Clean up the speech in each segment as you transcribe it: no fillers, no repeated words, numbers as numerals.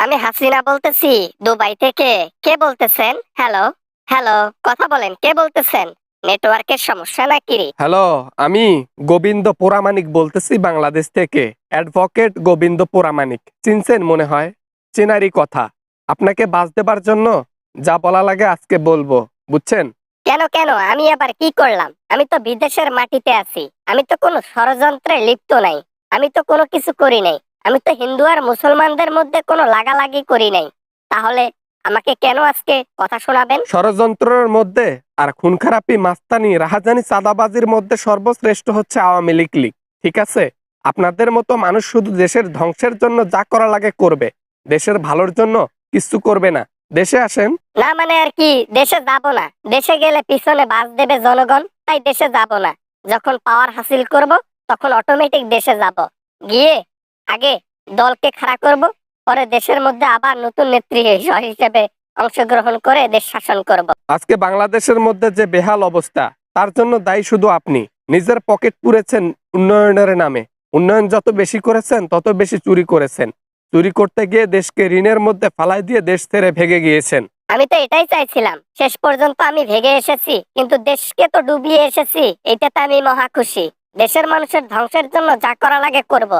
আমি হাসিনা বলতেছি দুবাই থেকে। কে বলতেছেন? হ্যালো, হ্যালো, কথা বলেন, কে বলতেছেন? নেটওয়ার্কের সমস্যা নাকি? হ্যালো, আমি গোবিন্দ পোরামানিক বলতেছি বাংলাদেশ থেকে। অ্যাডভোকেট গোবিন্দ পোরামানিক চিনছেন মনে হয়। চেনারই কথা। আপনাকে বাজ দেবার জন্য যা বলা লাগে আজকে বলবো, বুঝছেন? কেন কেন আমি আবার কি করলাম? আমি তো বিদেশের মাটিতে আছি। আমি তো কোনো ষড়যন্ত্রে লিপ্ত নাই। আমি তো কোনো কিছু করি নাই। আমি তো হিন্দু আর মুসলমানদের মধ্যে কোনো লাগালাগি করি নাই। তাহলে আমাকে কেন আজকে কথা শোনাবেন? ষড়যন্ত্রের মধ্যে আর খুন খারাপি, মাস্তানি, রাহাজানি, চাঁদাবাজির মধ্যে সর্বশ্রেষ্ঠ হচ্ছে আওয়ামী লীগ। ঠিক আছে? আপনাদের মতো মানুষ শুধু দেশের ধ্বংসের জন্য যা করা লাগে করবে, দেশের ভালোর জন্য কিছু করবে না। দেশে আসেন। না মানে আর কি, দেশে যাব না। দেশে গেলে পিছনে বাস দেবে জনগণ, তাই দেশে যাব না। যখন পাওয়ার হাসিল করব তখন অটোমেটিক দেশে যাব। গিয়ে আগে দলকে খাড়া করব, পরে দেশের মধ্যে আবার নতুন নেত্রী হিসেবে অংশগ্রহণ করে দেশ শাসন করব। আজকে বাংলাদেশের মধ্যে যে বেহাল অবস্থা, তার জন্য দায়ী শুধু আপনি। নিজের পকেট পুড়েছেন উন্নয়নের নামে। উন্নয়ন যত বেশি করেছেন তত বেশি চুরি করেছেন। চুরি করতে গিয়ে দেশকে ঋণের মধ্যে ফালাই দিয়ে দেশ ছেড়ে ভেগে গিয়েছেন। আমি তো এটাই চাইছিলাম, শেষ পর্যন্ত আমি ভেগে এসেছি, কিন্তু দেশকে তো ডুবিয়ে এসেছি। এটাতে আমি মহা খুশি। দেশের মানুষের ধ্বংসের জন্য যা করা লাগে করব।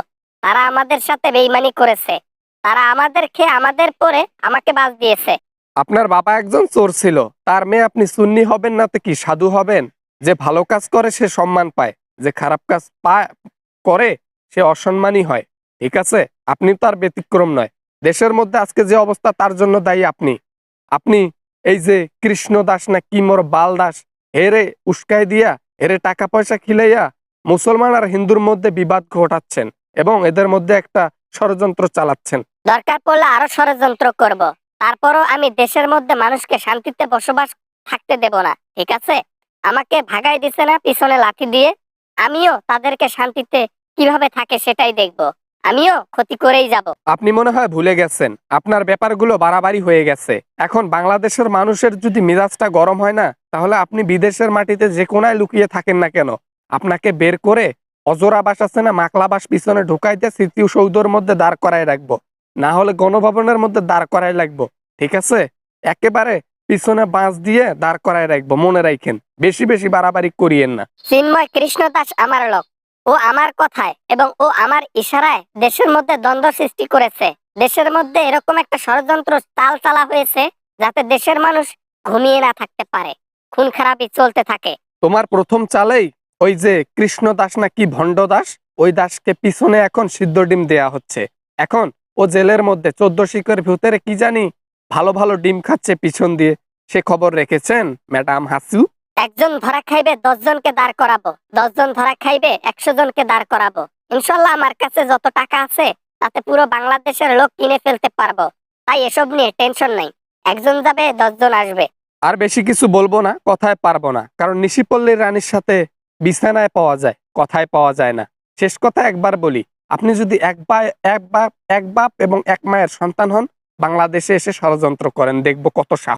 তারা আমাদের সাথে বেইমানি করেছে। তারা আমাদের খেয়ে আমাদের পরে আমাকে বাদ দিয়েছে। আপনার বাবা একজন চোর ছিল, তার মেয়ে আপনি সুন্নি হবেন না তো কি সাধু হবেন? যে ভালো কাজ করে সে সম্মান পায়, যে খারাপ কাজ করে সে অসম্মানী হয়। ঠিক আছে? আপনি তার ব্যতিক্রম নয়। দেশের মধ্যে আজকে যে অবস্থা তার জন্য দায়ী আপনি। আপনি এই যে কৃষ্ণ দাস না কি মোর বাল দাস, হেরে উস্কাই দিয়া, হেরে টাকা পয়সা খিলাইয়া মুসলমান আর হিন্দুর মধ্যে বিবাদ ঘটাচ্ছেন এবং এদের মধ্যে একটা ষড়যন্ত্র চালাচ্ছেন। দরকার পড়লে আরো ষড়যন্ত্র করব। তারপরও আমি দেশের মধ্যে মানুষকে শান্তিতে বসবাস থাকতে দেব না। ঠিক আছে? আমাকে ভাগাই দিছে না পিছনে লাঠি দিয়ে, আমিও তাদেরকে শান্তিতে কিভাবে থাকে সেটাই দেখব। আমিও ক্ষতি করেই যাব। আপনি মনে হয় ভুলে গেছেন, আপনার ব্যাপারগুলো বাড়াবাড়ি হয়ে গেছে। এখন বাংলাদেশের মানুষের যদি মেজাজটা গরম হয় না, তাহলে আপনি বিদেশের মাটিতে যে কোনায় লুকিয়ে থাকেন না কেন, আপনাকে বের করে অজরাবাস আছে না, মাকলাবাস পিছনে ঢুকাই দিয়ে স্মৃতিসৌধের মধ্যে দাঁড় করায় রাখবো, না হলে গণভবনের মধ্যে দাঁড় করায় লাগবো। ঠিক আছে? একেবারে পিছনে বাঁশ দিয়ে দাঁড় করায় রাখবো, মনে রাখেন। বেশি বেশি বাড়াবাড়ি করিয়েন না। চিন্ময় কৃষ্ণদাস আমার লোক। ও আমার কথায় এবং ও আমার ইশারায় দেশের মধ্যে দ্বন্দ্ব সৃষ্টি করেছে। দেশের মধ্যে এরকম একটা ষড়যন্ত্র চাল চালা হয়েছে যাতে দেশের মানুষ ঘুমিয়ে না থাকতে পারে, খুন খারাপি চলতে থাকে। তোমার প্রথম চালেই ওই যে কৃষ্ণ দাস না কি ভণ্ড দাস, ওই দাসকে পিছনে এখন সিদ্ধ ডিম দেয়া হচ্ছে। এখন ও জেলের মধ্যে 14 শিখের ভিতরে কি জানি ভালো ভালো ডিম খাচ্ছে পিছন দিয়ে। সে খবর রেখেছেন ম্যাডাম হাসু? একজন ধরা খাইবে 10 জনকে দাঁড় করাবো, 10 জন ধরা খাইবে 100 জনকে দাঁড় করাবো। ইনশাল্লাহ আমার কাছে যত টাকা আছে তাতে পুরো বাংলাদেশের লোক কিনে ফেলতে পারবো। তাই এসব নিয়ে টেনশন নাই। একজন যাবে 10 জন আসবে। আর বেশি কিছু বলবো না, কথায় পারবো না, কারণ নিশিপল্লীর রানীর সাথে বিছানায় পাওয়া যায়, কথায় পাওয়া যায় না। শেষ কথা একবার বলি, আপনি যদি এক বাপ এবং এক মায়ের সন্তান হন, বাংলাদেশে এসে ষড়যন্ত্র করেন, দেখবো কত সাহস।